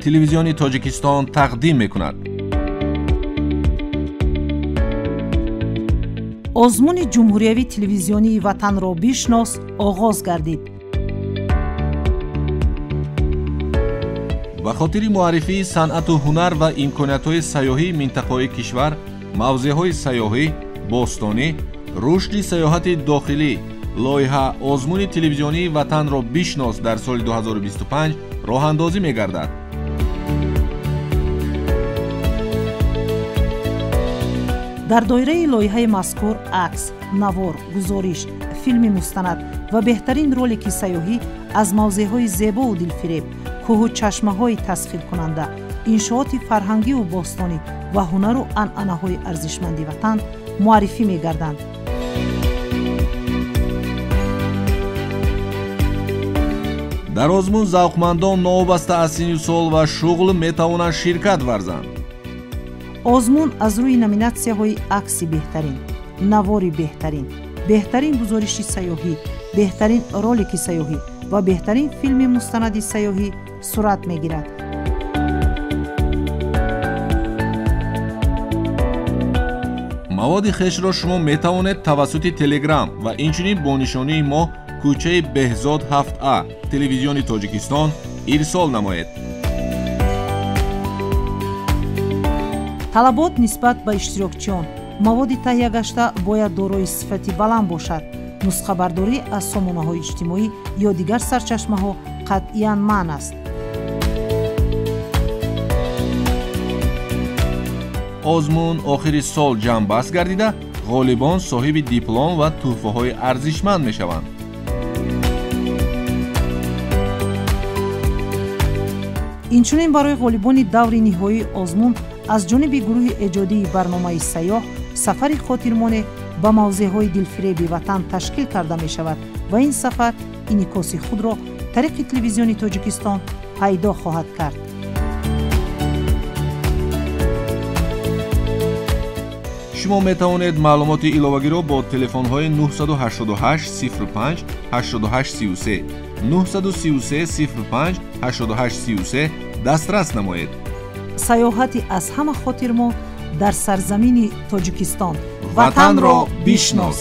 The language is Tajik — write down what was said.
تلویزیون تاجیکستان تقدیم میکند. آزمون جمهوریوی تلویزیونی وطن را بشناس آغاز گردید. به خاطر معرفی صنعت و هنر و امکانات‌های سیاحی منطقه‌های کشور، موضع‌های سیاحی، باستانی، رشد سیاحت داخلی، لایحه آزمون تلویزیونی وطن را بشناس در سال 2025 راه اندازی می‌گردد. در دایره لایحه مذکور عکس، نوار، گزارش، فیلم مستند و بهترین رولک سیاحی از موضع‌های زیبا و دلفریب، کوه و چشمه‌های تسخیر کننده، انشاءات فرهنگی و باستانی و هنر و عنعنه‌های ارزشمند وطن معرفی می‌گردند. در آزمون ذوقمندان نوابسته از سن و سال و شغل میتوانند شرکت ورزند. آزمون از روی نامیناسی‌های عکس بهترین، نوار بهترین، بهترین گزارش سیاحی، بهترین رولک سیاحی و بهترین فیلم مستند سیاحی صورت می‌گیرد. مواد خویش را شما میتوانید توسط تلگرام و اینچنین با نشانی ما کوچه بهزاد 7A تلویزیون تاجیکستان ارسال نمایید. талабот нисбат ба иштирокчиён: маводи таҳия гашта бояд дорои сифати баланд бошад. нусхабардорӣ аз сомонаҳои иҷтимоӣ ё дигар сарчашмаҳо қатъиян манъ аст. озмун охири сол ҷамъбаст гардида, ғолибон соҳиби диплом ва тӯҳфаҳои арзишманд мешаванд. инчунин барои ғолибони даври ниҳоии озмун аз ҷониби гурӯҳи эҷодии барномаи сайёҳ сафари хотирмоне ба мавзеъҳои дилфиреби ватан ташкил карда мешавад ва ин сафар инъикоси худро тариқи телевизиони тоҷикистон пайдо хоҳад кард. шумо метавонед маълумоти иловагиро бо телефонҳои 988 05 8833 933 05 8833 дастрас намоед. саёҳати аз ҳама хотирмо дар сарзамини тоҷикистон. ватанро бишнос.